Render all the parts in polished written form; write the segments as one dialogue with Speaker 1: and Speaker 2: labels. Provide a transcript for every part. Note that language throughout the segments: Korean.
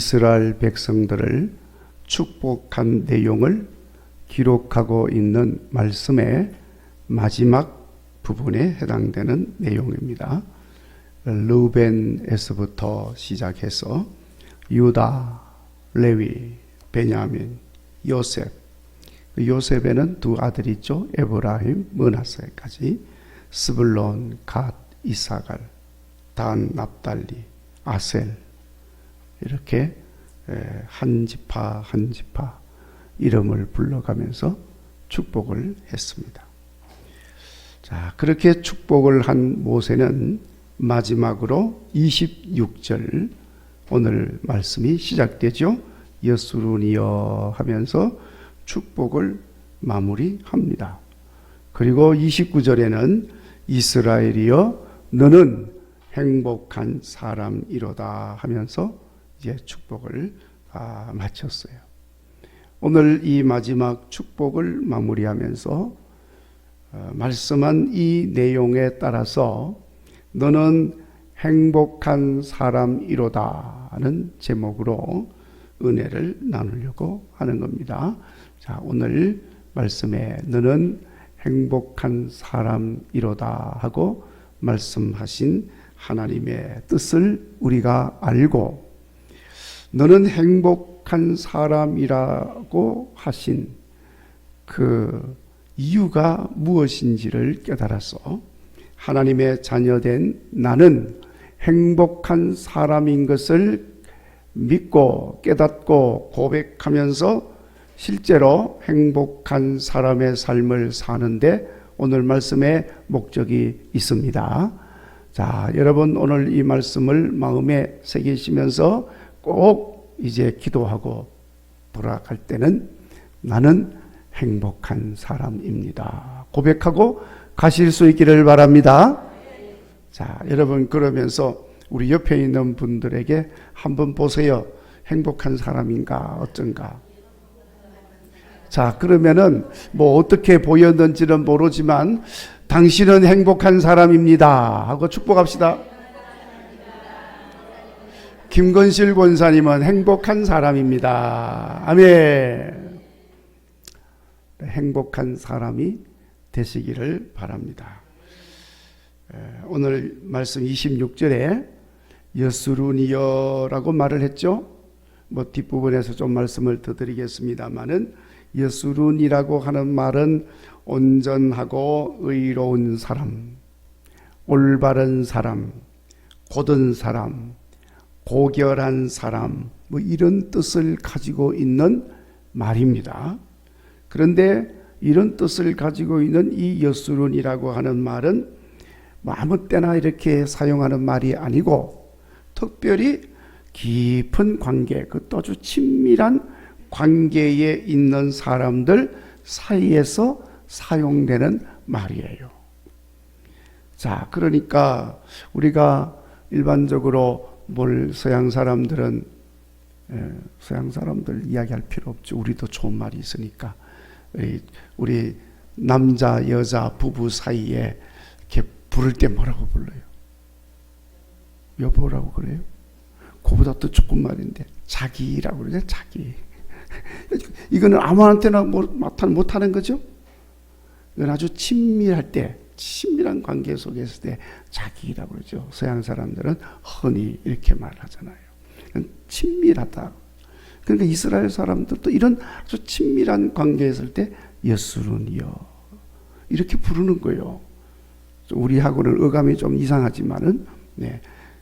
Speaker 1: 이스라엘 백성들을 축복한 내용을 기록하고 있는 말씀의 마지막 부분에 해당되는 내용입니다. 르우벤에서부터 시작해서 유다, 레위, 베냐민, 요셉, 요셉에는 두 아들이 있죠. 에브라임, 므낫세까지, 스불론, 갓, 이사갈, 단, 납달리, 아셀, 이렇게 한 지파 한 지파 이름을 불러가면서 축복을 했습니다. 자, 그렇게 축복을 한 모세는 마지막으로 26절 오늘 말씀이 시작되죠. 여수룬이여 하면서 축복을 마무리합니다. 그리고 29절에는 이스라엘이여 너는 행복한 사람이로다 하면서 이제 축복을 마쳤어요. 오늘 이 마지막 축복을 마무리하면서 말씀한 이 내용에 따라서 너는 행복한 사람이로다 하는 제목으로 은혜를 나누려고 하는 겁니다. 자, 오늘 말씀에 너는 행복한 사람이로다 하고 말씀하신 하나님의 뜻을 우리가 알고 너는 행복한 사람이라고 하신 그 이유가 무엇인지를 깨달아서 하나님의 자녀된 나는 행복한 사람인 것을 믿고 깨닫고 고백하면서 실제로 행복한 사람의 삶을 사는데 오늘 말씀의 목적이 있습니다. 자, 여러분 오늘 이 말씀을 마음에 새기시면서 꼭 이제 기도하고 돌아갈 때는 나는 행복한 사람입니다. 고백하고 가실 수 있기를 바랍니다. 자, 여러분 그러면서 우리 옆에 있는 분들에게 한번 보세요. 행복한 사람인가 어쩐가. 자, 그러면은 뭐 어떻게 보였는지는 모르지만 당신은 행복한 사람입니다 하고 축복합시다. 김건실 권사님은 행복한 사람입니다. 아멘. 행복한 사람이 되시기를 바랍니다. 오늘 말씀 26절에 여수룬이여라고 말을 했죠. 뭐 뒷부분에서 좀 말씀을 더 드리겠습니다마는 여수룬이라고 하는 말은 온전하고 의로운 사람, 올바른 사람, 곧은 사람, 고결한 사람, 뭐 이런 뜻을 가지고 있는 말입니다. 그런데 이런 뜻을 가지고 있는 이 여수룬이라고 하는 말은 뭐 아무 때나 이렇게 사용하는 말이 아니고 특별히 깊은 관계, 그것도 아주 친밀한 관계에 있는 사람들 사이에서 사용되는 말이에요. 자, 그러니까 우리가 일반적으로 서양 사람들 이야기할 필요 없죠. 우리도 좋은 말이 있으니까. 우리 남자, 여자, 부부 사이에 이렇게 부를 때 뭐라고 불러요? 여보라고 그래요? 그보다 또 조금 말인데 자기라고 그러죠. 자기. 이거는 아무한테나 못하는 거죠. 이건 아주 친밀할 때, 친밀한 관계 속에 있을 때 자기라고 그러죠. 서양 사람들은 흔히 이렇게 말하잖아요. 친밀하다. 그러니까 이스라엘 사람들도 이런 아주 친밀한 관계에 있을 때 여수룬이여 이렇게 부르는 거예요. 우리하고는 어감이 좀 이상하지만은 네.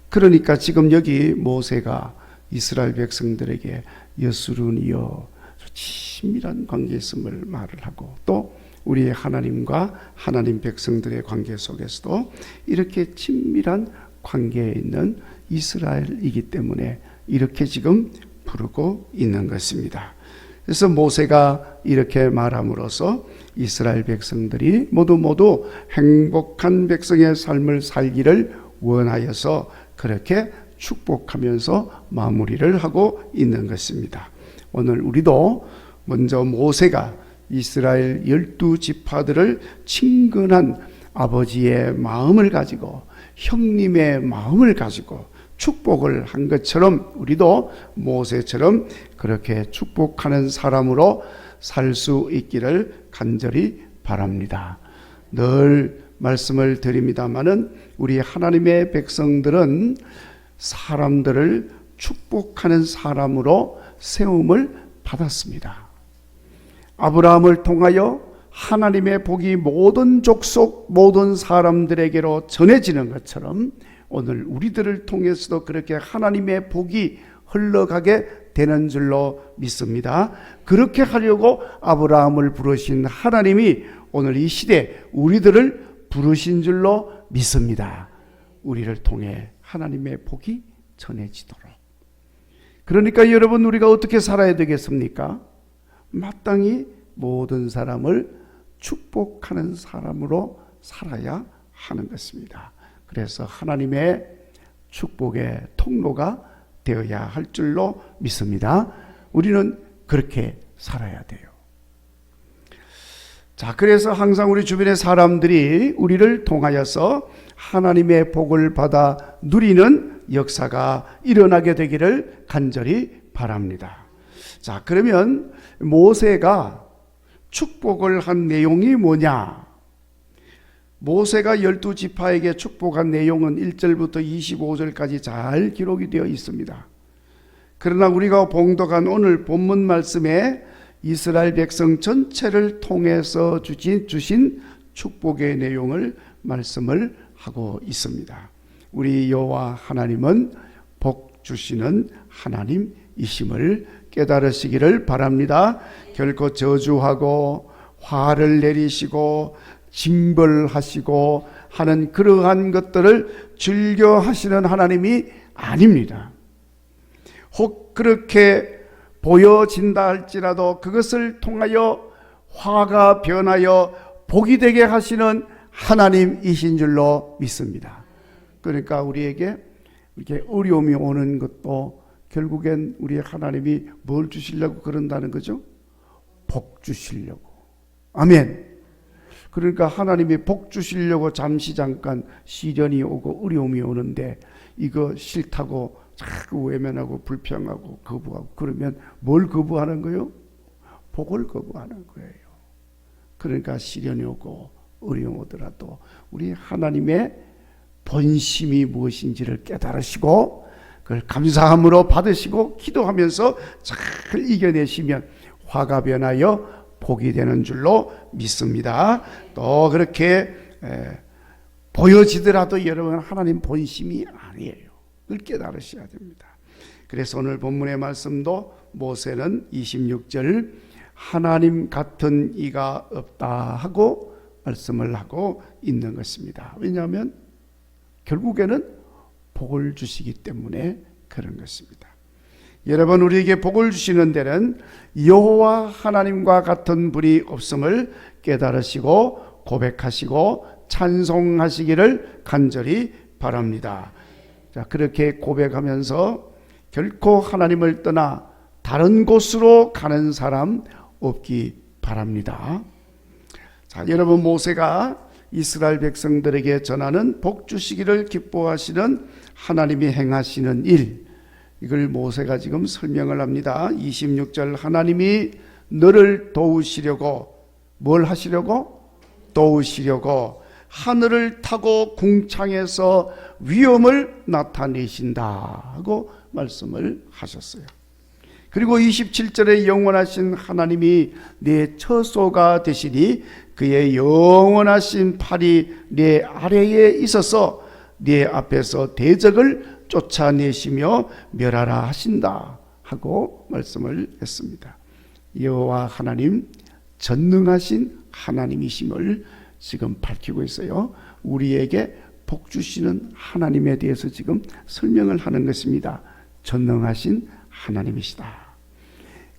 Speaker 1: 그러니까 지금 여기 모세가 이스라엘 백성들에게 여수룬이여 친밀한 관계에 있음을 말을 하고 또 우리의 하나님과 하나님 백성들의 관계 속에서도 이렇게 친밀한 관계에 있는 이스라엘이기 때문에 이렇게 지금 부르고 있는 것입니다. 그래서 모세가 이렇게 말함으로써 이스라엘 백성들이 모두 행복한 백성의 삶을 살기를 원하여서 그렇게 축복하면서 마무리를 하고 있는 것입니다. 오늘 우리도 먼저 모세가 이스라엘 12지파들을 친근한 아버지의 마음을 가지고 형님의 마음을 가지고 축복을 한 것처럼 우리도 모세처럼 그렇게 축복하는 사람으로 살 수 있기를 간절히 바랍니다. 늘 말씀을 드립니다마는 우리 하나님의 백성들은 사람들을 축복하는 사람으로 세움을 받았습니다. 아브라함을 통하여 하나님의 복이 모든 족속 모든 사람들에게로 전해지는 것처럼 오늘 우리들을 통해서도 그렇게 하나님의 복이 흘러가게 되는 줄로 믿습니다. 그렇게 하려고 아브라함을 부르신 하나님이 오늘 이 시대 우리들을 부르신 줄로 믿습니다. 우리를 통해 하나님의 복이 전해지도록. 그러니까 여러분, 우리가 어떻게 살아야 되겠습니까? 마땅히 모든 사람을 축복하는 사람으로 살아야 하는 것입니다. 그래서 하나님의 축복의 통로가 되어야 할 줄로 믿습니다. 우리는 그렇게 살아야 돼요. 자, 그래서 항상 우리 주변의 사람들이 우리를 통하여서 하나님의 복을 받아 누리는 역사가 일어나게 되기를 간절히 바랍니다. 자, 그러면 모세가 축복을 한 내용이 뭐냐? 모세가 12지파에게 축복한 내용은 1절부터 25절까지 잘 기록이 되어 있습니다. 그러나 우리가 봉독한 오늘 본문 말씀에 이스라엘 백성 전체를 통해서 주신 축복의 내용을 말씀을 하고 있습니다. 우리 여호와 하나님은 복 주시는 하나님이심을 깨달으시기를 바랍니다. 결코 저주하고 화를 내리시고 징벌하시고 하는 그러한 것들을 즐겨 하시는 하나님이 아닙니다. 혹 그렇게 보여진다 할지라도 그것을 통하여 화가 변하여 복이 되게 하시는 하나님이신 줄로 믿습니다. 그러니까 우리에게 이렇게 어려움이 오는 것도 결국엔 우리 하나님이 뭘 주시려고 그런다는 거죠? 복 주시려고. 아멘. 그러니까 하나님이 복 주시려고 잠깐 시련이 오고 어려움이 오는데 이거 싫다고 자꾸 외면하고 불평하고 거부하고 그러면 뭘 거부하는 거예요? 복을 거부하는 거예요. 그러니까 시련이 오고 어려움이 오더라도 우리 하나님의 본심이 무엇인지를 깨달으시고 그걸 감사함으로 받으시고 기도하면서 잘 이겨내시면 화가 변하여 복이 되는 줄로 믿습니다. 또 그렇게 보여지더라도 여러분 하나님 본심이 아니에요. 그걸 깨달으셔야 됩니다. 그래서 오늘 본문의 말씀도 모세는 26절 하나님 같은 이가 없다 하고 말씀을 하고 있는 것입니다. 왜냐하면 결국에는 복을 주시기 때문에 그런 것입니다. 여러분, 우리에게 복을 주시는 데는 여호와 하나님과 같은 분이 없음을 깨달으시고 고백하시고 찬송하시기를 간절히 바랍니다. 자, 그렇게 고백하면서 결코 하나님을 떠나 다른 곳으로 가는 사람 없기 바랍니다. 자, 여러분, 모세가 이스라엘 백성들에게 전하는 복 주시기를 기뻐하시는 하나님이 행하시는 일, 이걸 모세가 지금 설명을 합니다. 26절 하나님이 너를 도우시려고 뭘 하시려고? 도우시려고 하늘을 타고 궁창에서 위엄을 나타내신다 하고 말씀을 하셨어요. 그리고 27절에 영원하신 하나님이 내 처소가 되시니 그의 영원하신 팔이 내 아래에 있어서 내 앞에서 대적을 쫓아내시며 멸하라 하신다 하고 말씀을 했습니다. 여호와 하나님 전능하신 하나님이심을 지금 밝히고 있어요. 우리에게 복 주시는 하나님에 대해서 지금 설명을 하는 것입니다. 전능하신 하나님이시다.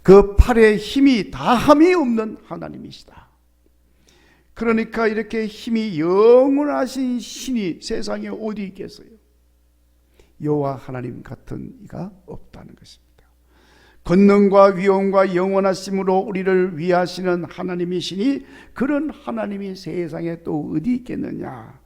Speaker 1: 그 팔에 힘이 다함이 없는 하나님이시다. 그러니까 이렇게 힘이 영원하신 신이 세상에 어디 있겠어요? 여호와 하나님 같은 이가 없다는 것입니다. 권능과 위엄과 영원하심으로 우리를 위하시는 하나님이시니 그런 하나님이 세상에 또 어디 있겠느냐?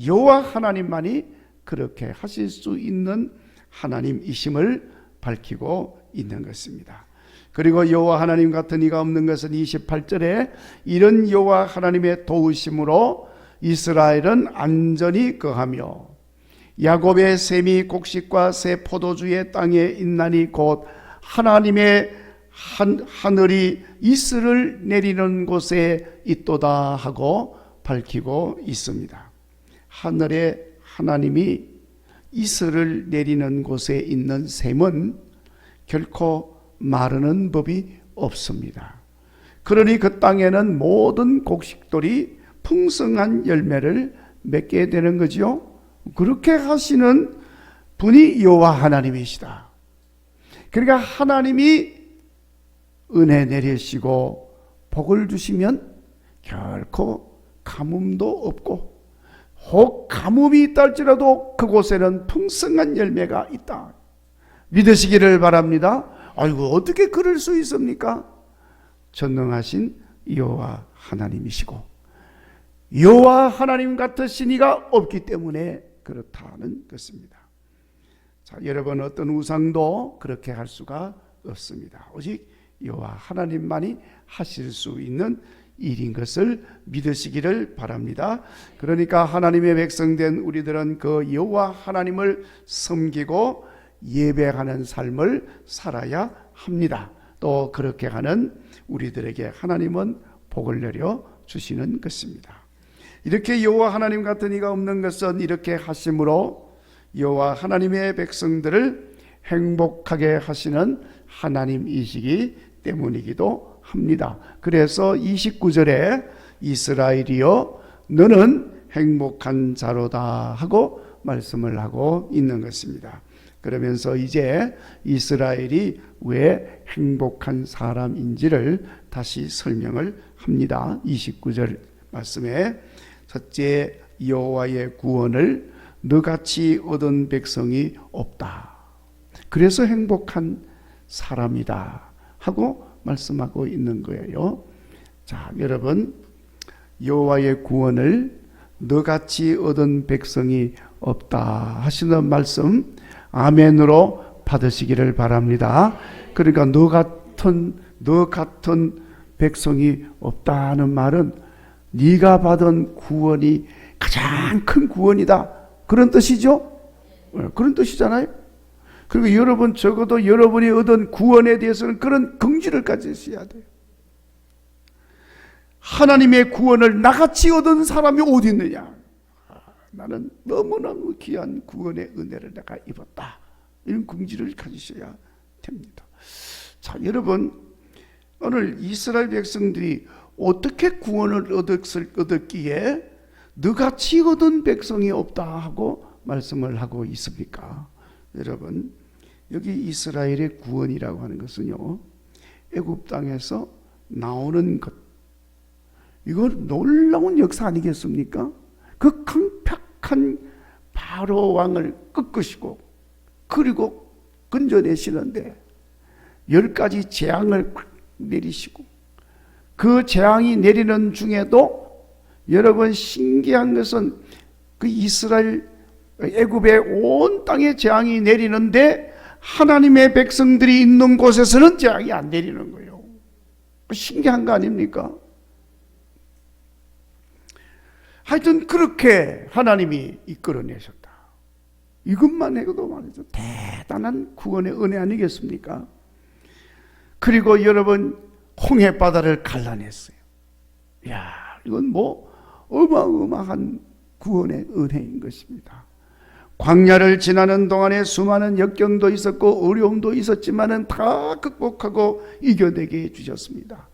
Speaker 1: 여호와 하나님만이 그렇게 하실 수 있는 하나님이심을 밝히고 있는 것입니다. 그리고 여호와 하나님 같은 이가 없는 것은 28절에 이런 여호와 하나님의 도우심으로 이스라엘은 안전히 거하며 야곱의 샘이 곡식과 새 포도주의 땅에 있나니 곧 하나님의 하늘이 이슬을 내리는 곳에 있도다 하고 밝히고 있습니다. 하늘에 하나님이 이슬을 내리는 곳에 있는 샘은 결코 마르는 법이 없습니다. 그러니 그 땅에는 모든 곡식들이 풍성한 열매를 맺게 되는 거죠. 그렇게 하시는 분이 여호와 하나님이시다. 그러니까 하나님이 은혜 내리시고 복을 주시면 결코 가뭄도 없고, 혹 가뭄이 있다 할지라도 그곳에는 풍성한 열매가 있다. 믿으시기를 바랍니다. 아이고, 어떻게 그럴 수 있습니까? 전능하신 여호와 하나님이시고 여호와 하나님 같으신 이가 없기 때문에 그렇다는 것입니다. 자, 여러분, 어떤 우상도 그렇게 할 수가 없습니다. 오직 여호와 하나님만이 하실 수 있는 일인 것을 믿으시기를 바랍니다. 그러니까 하나님의 백성된 우리들은 그 여호와 하나님을 섬기고 예배하는 삶을 살아야 합니다. 또 그렇게 하는 우리들에게 하나님은 복을 내려 주시는 것입니다. 이렇게 여호와 하나님 같은 이가 없는 것은 이렇게 하심으로 여호와 하나님의 백성들을 행복하게 하시는 하나님이시기 때문이기도 합니다. 그래서 29절에 이스라엘이여 너는 행복한 자로다 하고 말씀을 하고 있는 것입니다. 그러면서 이제 이스라엘이 왜 행복한 사람인지를 다시 설명을 합니다. 29절 말씀에 첫째, 여호와의 구원을 너같이 얻은 백성이 없다. 그래서 행복한 사람이다 하고 말씀하고 있는 거예요. 자, 여러분, 여호와의 구원을 너같이 얻은 백성이 없다 하시는 말씀 아멘으로 받으시기를 바랍니다. 그러니까 너 같은 백성이 없다는 말은 네가 받은 구원이 가장 큰 구원이다, 그런 뜻이죠. 그런 뜻이잖아요. 그리고 여러분, 적어도 여러분이 얻은 구원에 대해서는 그런 긍지를 가지셔야 돼요. 하나님의 구원을 나같이 얻은 사람이 어디 있느냐? 나는 너무너무 귀한 구원의 은혜를 내가 입었다, 이런 긍지를 가지셔야 됩니다. 자, 여러분, 오늘 이스라엘 백성들이 어떻게 구원을 얻었기에 너같이 얻은 백성이 없다 하고 말씀을 하고 있습니까? 여러분, 여기 이스라엘의 구원이라고 하는 것은요, 애굽 땅에서 나오는 것, 이건 놀라운 역사 아니겠습니까? 그 강팍한 바로 왕을 꺾으시고 그리고 건져내시는데 10가지 재앙을 내리시고, 그 재앙이 내리는 중에도 여러분, 신기한 것은 그 이스라엘 애굽의 온 땅에 재앙이 내리는데 하나님의 백성들이 있는 곳에서는 재앙이 안 내리는 거예요. 신기한 거 아닙니까? 하여튼 그렇게 하나님이 이끌어내셨다. 이것만 해도 말이죠, 대단한 구원의 은혜 아니겠습니까? 그리고 여러분, 홍해 바다를 갈라냈어요. 이야, 이건 뭐 어마어마한 구원의 은혜인 것입니다. 광야를 지나는 동안에 수많은 역경도 있었고 어려움도 있었지만은 다 극복하고 이겨내게 해주셨습니다.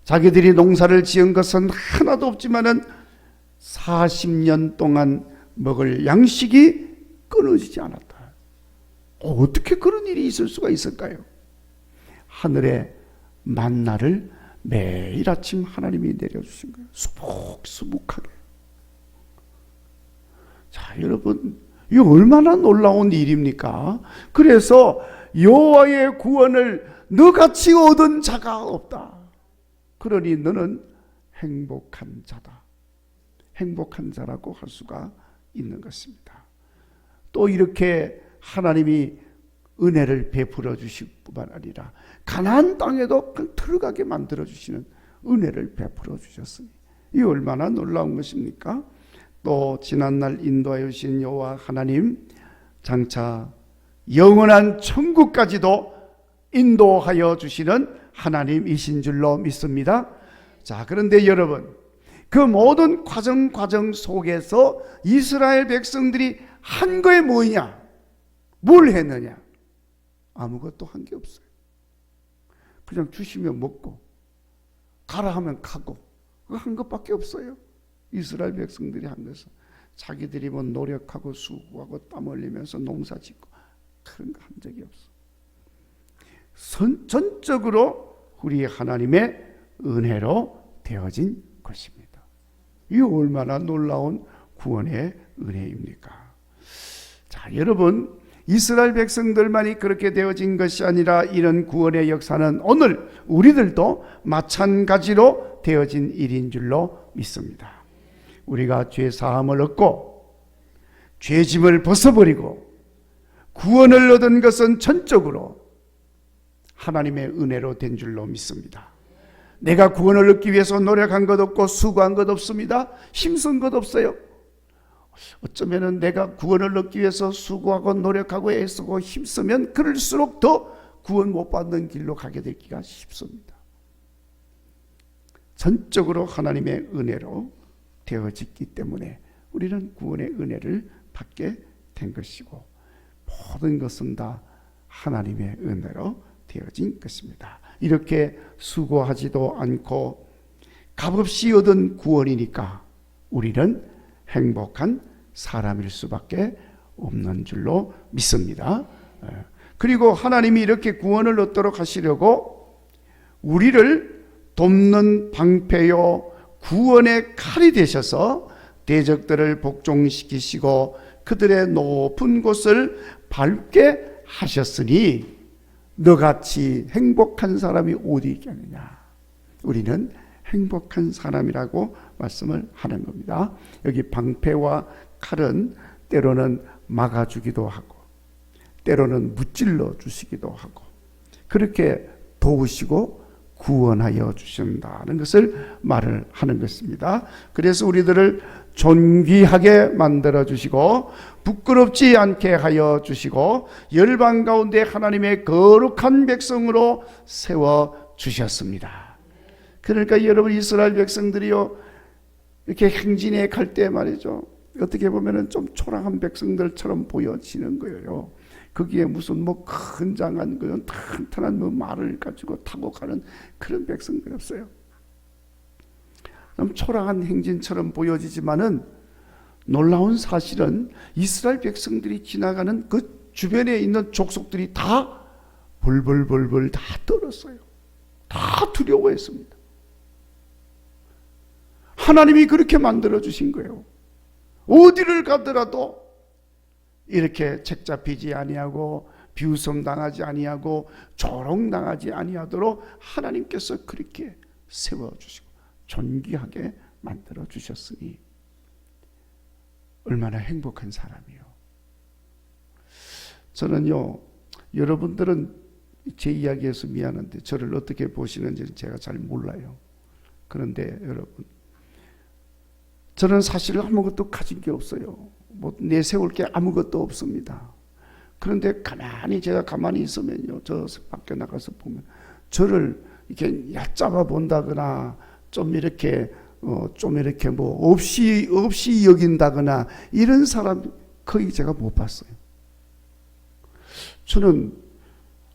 Speaker 1: 자기들이 농사를 지은 것은 하나도 없지만은 40년 동안 먹을 양식이 끊어지지 않았다. 어떻게 그런 일이 있을 수가 있을까요? 하늘에 만나를 매일 아침 하나님이 내려주신 거예요. 수북수북하게. 자, 여러분, 이 얼마나 놀라운 일입니까? 그래서 여호와의 구원을 너같이 얻은 자가 없다. 그러니 너는 행복한 자다. 행복한 자라고 할 수가 있는 것입니다. 또 이렇게 하나님이 은혜를 베풀어 주실 뿐만 아니라 가나안 땅에도 들어가게 만들어 주시는 은혜를 베풀어 주셨으니 이 얼마나 놀라운 것입니까? 또 지난날 인도하여 주신 여호와 하나님 장차 영원한 천국까지도 인도하여 주시는 하나님이신 줄로 믿습니다. 자, 그런데 여러분, 그 모든 과정 속에서 이스라엘 백성들이 한 거에 뭐냐? 뭘 했느냐? 아무것도 한 게 없어요. 그냥 주시면 먹고 가라 하면 가고 한 것밖에 없어요. 이스라엘 백성들이 한 것은 자기들이 뭐 노력하고 수고하고 땀 흘리면서 농사 짓고 그런 거 한 적이 없어. 전적으로 우리 하나님의 은혜로 되어진 것입니다. 이 얼마나 놀라운 구원의 은혜입니까? 자, 여러분, 이스라엘 백성들만이 그렇게 되어진 것이 아니라 이런 구원의 역사는 오늘 우리들도 마찬가지로 되어진 일인 줄로 믿습니다. 우리가 죄 사함을 얻고 죄짐을 벗어버리고 구원을 얻은 것은 전적으로 하나님의 은혜로 된 줄로 믿습니다. 내가 구원을 얻기 위해서 노력한 것 없고 수고한 것 없습니다. 힘쓴 것 없어요. 어쩌면 내가 구원을 얻기 위해서 수고하고 노력하고 애쓰고 힘쓰면 그럴수록 더 구원 못 받는 길로 가게 되기가 쉽습니다. 전적으로 하나님의 은혜로 되어졌기 때문에 우리는 구원의 은혜를 받게 된 것이고 모든 것은 다 하나님의 은혜로 되어진 것입니다. 이렇게 수고하지도 않고 값없이 얻은 구원이니까 우리는 행복한 사람일 수밖에 없는 줄로 믿습니다. 그리고 하나님이 이렇게 구원을 얻도록 하시려고 우리를 돕는 방패요 구원의 칼이 되셔서 대적들을 복종시키시고 그들의 높은 곳을 밟게 하셨으니 너같이 행복한 사람이 어디 있겠느냐. 우리는 행복한 사람이라고 말씀을 하는 겁니다. 여기 방패와 칼은 때로는 막아주기도 하고 때로는 무찔러 주시기도 하고 그렇게 도우시고 구원하여 주신다는 것을 말을 하는 것입니다. 그래서 우리들을 존귀하게 만들어 주시고 부끄럽지 않게 하여 주시고 열방 가운데 하나님의 거룩한 백성으로 세워 주셨습니다. 그러니까 여러분 이스라엘 백성들이요 이렇게 행진에 갈 때 말이죠 어떻게 보면은 좀 초라한 백성들처럼 보여지는 거예요. 거기에 무슨 뭐 큰장한 그런 탄탄한 뭐 말을 가지고 타고 가는 그런 백성들이 없어요. 좀 초라한 행진처럼 보여지지만은 놀라운 사실은 이스라엘 백성들이 지나가는 그 주변에 있는 족속들이 다 벌벌벌벌 다 떨었어요. 다 두려워했습니다. 하나님이 그렇게 만들어 주신 거예요. 어디를 가더라도 이렇게 책 잡히지 아니하고 비웃음 당하지 아니하고 조롱 당하지 아니하도록 하나님께서 그렇게 세워주시고 존귀하게 만들어 주셨으니 얼마나 행복한 사람이요. 저는요 여러분들은 제 이야기에서 미안한데 저를 어떻게 보시는지 제가 잘 몰라요. 그런데 여러분 저는 사실 아무것도 가진 게 없어요. 뭐 내세울 게 아무것도 없습니다. 그런데 제가 가만히 있으면요, 저 밖에 나가서 보면 저를 이렇게 얕잡아 본다거나 좀 이렇게 뭐 없이 여긴다거나 이런 사람 거의 제가 못 봤어요. 저는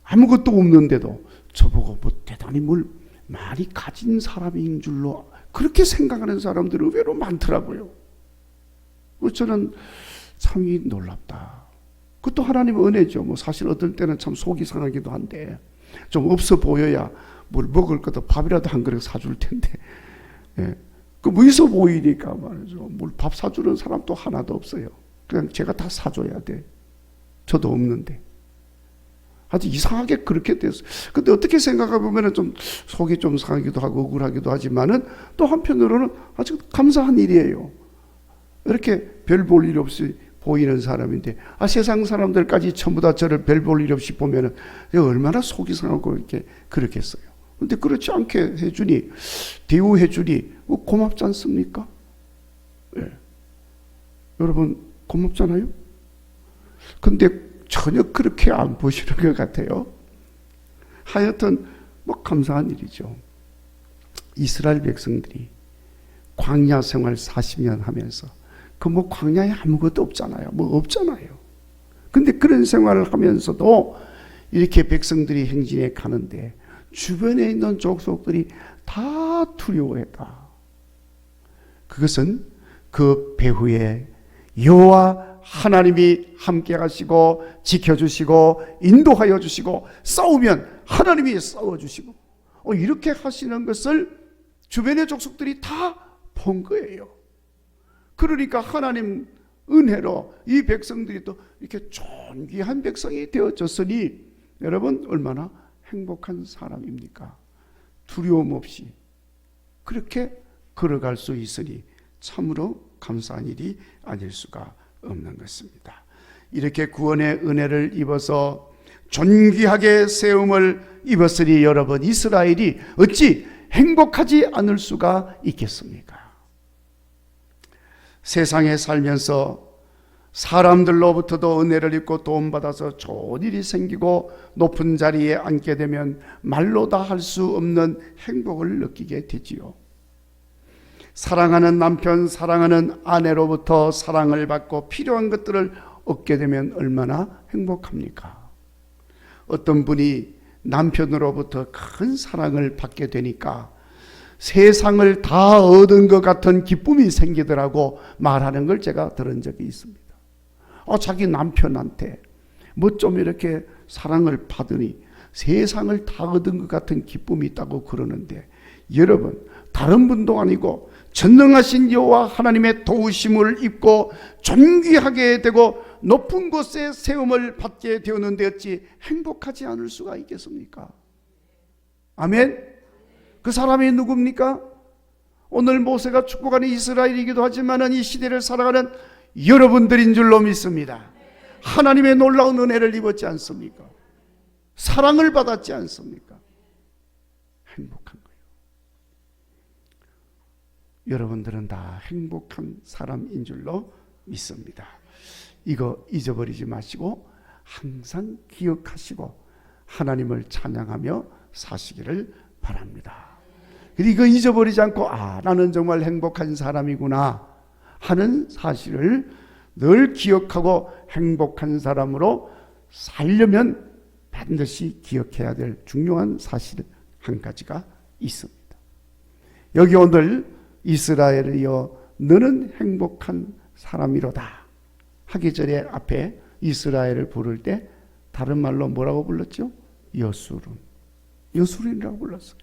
Speaker 1: 아무것도 없는데도 저보고 뭐 대단히 뭘 많이 가진 사람인 줄로 그렇게 생각하는 사람들이 의외로 많더라고요. 저는 참이 놀랍다. 그것도 하나님의 은혜죠. 뭐 사실 어떨 때는 참 속이 상하기도 한데 좀 없어 보여야 뭘 먹을 것도 밥이라도 한 그릇 사줄 텐데, 예. 그 뭐 있어 보이니까 말이죠. 뭘 밥 사주는 사람도 하나도 없어요. 그냥 제가 다 사줘야 돼. 저도 없는데. 아주 이상하게 그렇게 됐어요. 근데 어떻게 생각해 보면은 좀 속이 좀 상하기도 하고 억울하기도 하지만은 또 한편으로는 아주 감사한 일이에요. 이렇게 별 볼 일 없이 보이는 사람인데 세상 사람들까지 전부 다 저를 별 볼 일 없이 보면은 얼마나 속이 상하고 이렇게 그렇겠어요. 근데 그렇지 않게 해주니, 대우해주니 고맙지 않습니까? 예. 여러분 고맙잖아요. 근데 전혀 그렇게 안 보시는 것 같아요. 하여튼 감사한 일이죠. 이스라엘 백성들이 광야 생활 40년 하면서 광야에 아무것도 없잖아요. 없잖아요. 근데 그런 생활을 하면서도 이렇게 백성들이 행진해 가는데 주변에 있는 족속들이 다 두려워했다. 그것은 그 배후에 여호와 하나님이 함께 하시고 지켜주시고 인도하여 주시고 싸우면 하나님이 싸워주시고 이렇게 하시는 것을 주변의 족속들이 다 본 거예요. 그러니까 하나님 은혜로 이 백성들이 또 이렇게 존귀한 백성이 되어졌으니 여러분 얼마나 행복한 사람입니까? 두려움 없이 그렇게 걸어갈 수 있으니 참으로 감사한 일이 아닐 수가 없는 것입니다. 이렇게 구원의 은혜를 입어서 존귀하게 세움을 입었으니 여러분 이스라엘이 어찌 행복하지 않을 수가 있겠습니까? 세상에 살면서 사람들로부터도 은혜를 입고 도움받아서 좋은 일이 생기고 높은 자리에 앉게 되면 말로 다 할 수 없는 행복을 느끼게 되지요. 사랑하는 남편, 사랑하는 아내로부터 사랑을 받고 필요한 것들을 얻게 되면 얼마나 행복합니까? 어떤 분이 남편으로부터 큰 사랑을 받게 되니까 세상을 다 얻은 것 같은 기쁨이 생기더라고 말하는 걸 제가 들은 적이 있습니다. 자기 남편한테 좀 이렇게 사랑을 받으니 세상을 다 얻은 것 같은 기쁨이 있다고 그러는데 여러분 다른 분도 아니고 전능하신 여호와 하나님의 도우심을 입고 존귀하게 되고 높은 곳에 세움을 받게 되었는데 어찌 행복하지 않을 수가 있겠습니까? 아멘. 그 사람이 누굽니까? 오늘 모세가 축복하는 이스라엘이기도 하지만 이 시대를 살아가는 여러분들인 줄로 믿습니다. 하나님의 놀라운 은혜를 입었지 않습니까? 사랑을 받았지 않습니까? 행복한 거예요. 여러분들은 다 행복한 사람인 줄로 믿습니다. 이거 잊어버리지 마시고 항상 기억하시고 하나님을 찬양하며 사시기를 바랍니다. 이거 잊어버리지 않고 나는 정말 행복한 사람이구나 하는 사실을 늘 기억하고 행복한 사람으로 살려면 반드시 기억해야 될 중요한 사실 한 가지가 있습니다. 여기 오늘 이스라엘이여 너는 행복한 사람이로다 하기 전에 앞에 이스라엘을 부를 때 다른 말로 뭐라고 불렀죠? 여수룬이라고 불렀어요.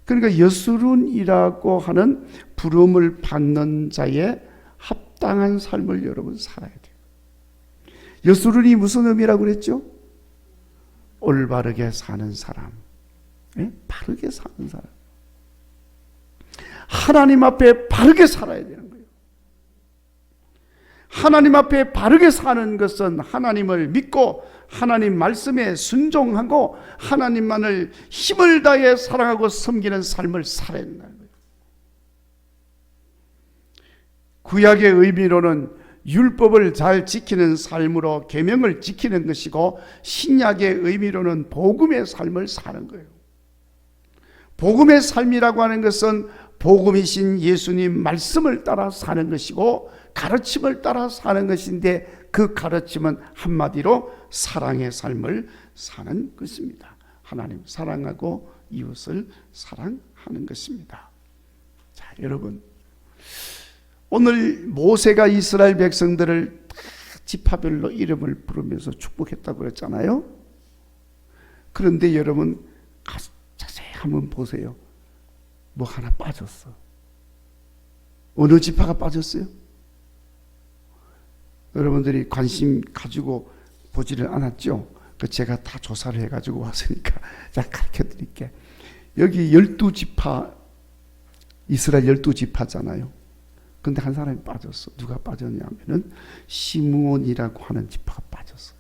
Speaker 1: 그러니까 여수룬이라고 하는 부름을 받는 자의 합당한 삶을 여러분 살아야 돼요. 여수룬이 무슨 의미라고 그랬죠? 올바르게 사는 사람, 바르게 사는 사람. 하나님 앞에 바르게 살아야 되는 거예요. 하나님 앞에 바르게 사는 것은 하나님을 믿고 하나님 말씀에 순종하고 하나님만을 힘을 다해 사랑하고 섬기는 삶을 살아야 된다는 거예요. 구약의 의미로는 율법을 잘 지키는 삶으로 계명을 지키는 것이고 신약의 의미로는 복음의 삶을 사는 거예요. 복음의 삶이라고 하는 것은 복음이신 예수님 말씀을 따라 사는 것이고 가르침을 따라 사는 것인데 그 가르침은 한마디로 사랑의 삶을 사는 것입니다. 하나님 사랑하고 이웃을 사랑하는 것입니다. 자, 여러분 오늘 모세가 이스라엘 백성들을 지파별로 이름을 부르면서 축복했다고 그랬잖아요. 그런데 여러분 자세히 한번 보세요. 뭐 하나 빠졌어. 어느 지파가 빠졌어요? 여러분들이 관심 가지고 보지를 않았죠? 제가 다 조사를 해가지고 왔으니까 자 가르쳐 드릴게. 여기 12지파, 이스라엘 12지파잖아요. 근데 한 사람이 빠졌어. 누가 빠졌냐면은 시므온이라고 하는 지파가 빠졌어요.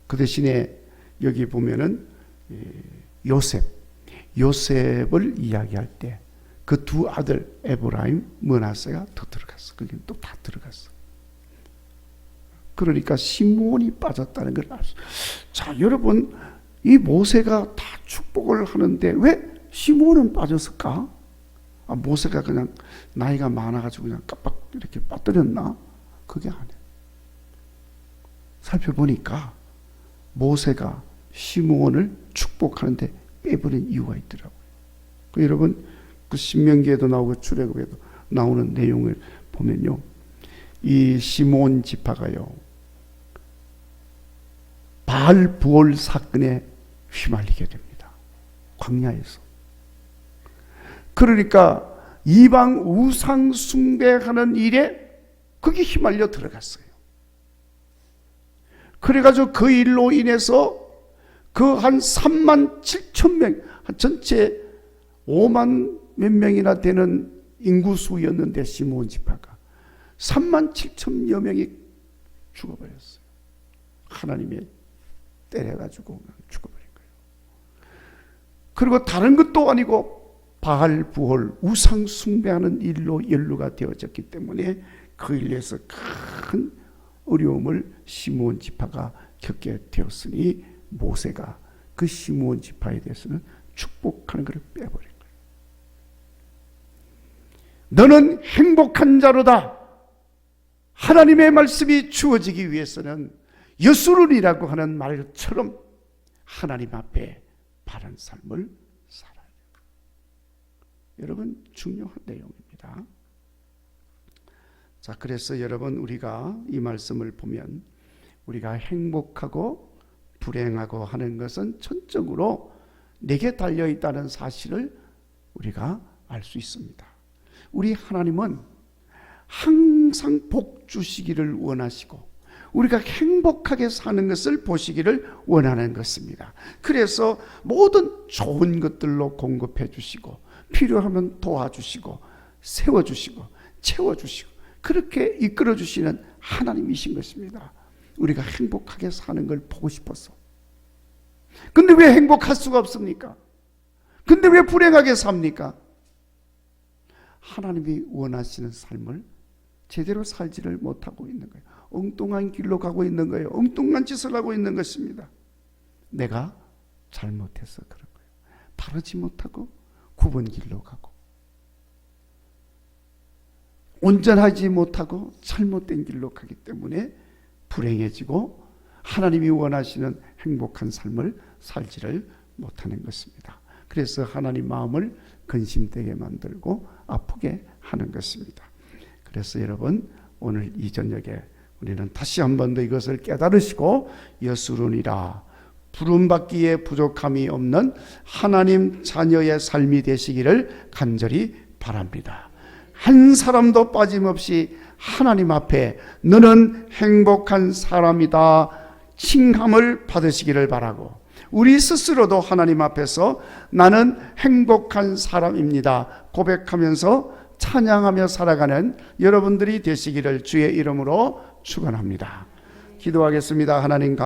Speaker 1: 그 대신에 여기 보면은 요셉을 이야기할 때 그 두 아들 에브라임, 므낫세가 더 들어갔어. 거기는 또 다 들어갔어. 그러니까 시므온이 빠졌다는 걸 알 수. 자, 여러분, 이 모세가 다 축복을 하는데 왜 시므온은 빠졌을까? 아, 모세가 그냥 나이가 많아가지고 그냥 깜빡 이렇게 빠뜨렸나? 그게 아니에요. 살펴보니까 모세가 시므온을 축복하는데 빼버린 이유가 있더라고요. 여러분, 그 신명기에도 나오고 출애굽에도 나오는 내용을 보면요, 이 시므온 지파가요, 바알 부올 사건에 휘말리게 됩니다. 광야에서. 그러니까 이방 우상 숭배하는 일에 거기 휘말려 들어갔어요. 그래가지고 그 일로 인해서 그 한 3만 7천 명, 전체 5만 몇 명이나 되는 인구수였는데 시므온 지파가 3만 7천여 명이 죽어버렸어요. 하나님이 때려가지고 죽어버린 거예요. 그리고 다른 것도 아니고 바알 부올 우상 숭배하는 일로 연루가 되어졌기 때문에 그 일에서 큰 어려움을 시므온 지파가 겪게 되었으니 모세가 그 시므온 지파에 대해서는 축복하는 것을 빼버린 거예요. 너는 행복한 자로다. 하나님의 말씀이 주어지기 위해서는 여수론이라고 하는 말처럼 하나님 앞에 바른 삶을 살아야 돼요. 여러분, 중요한 내용입니다. 자, 그래서 여러분, 우리가 이 말씀을 보면 우리가 행복하고 불행하고 하는 것은 전적으로 내게 달려있다는 사실을 우리가 알 수 있습니다. 우리 하나님은 항상 복 주시기를 원하시고 우리가 행복하게 사는 것을 보시기를 원하는 것입니다. 그래서 모든 좋은 것들로 공급해 주시고 필요하면 도와주시고 세워주시고 채워주시고 그렇게 이끌어 주시는 하나님이신 것입니다. 우리가 행복하게 사는 걸 보고 싶어서. 근데 왜 행복할 수가 없습니까? 근데 왜 불행하게 삽니까? 하나님이 원하시는 삶을 제대로 살지를 못하고 있는 거예요. 엉뚱한 길로 가고 있는 거예요. 엉뚱한 짓을 하고 있는 것입니다. 내가 잘못해서 그런 거예요. 바르지 못하고 굽은 길로 가고 온전하지 못하고 잘못된 길로 가기 때문에 불행해지고 하나님이 원하시는 행복한 삶을 살지를 못하는 것입니다. 그래서 하나님 마음을 근심되게 만들고 아프게 하는 것입니다. 그래서 여러분, 오늘 이 저녁에 우리는 다시 한 번 더 이것을 깨달으시고 여수론이라 부름받기에 부족함이 없는 하나님 자녀의 삶이 되시기를 간절히 바랍니다. 한 사람도 빠짐없이 하나님 앞에 너는 행복한 사람이다 칭함을 받으시기를 바라고, 우리 스스로도 하나님 앞에서 나는 행복한 사람입니다 고백하면서 찬양하며 살아가는 여러분들이 되시기를 주의 이름으로 축원합니다. 기도하겠습니다. 하나님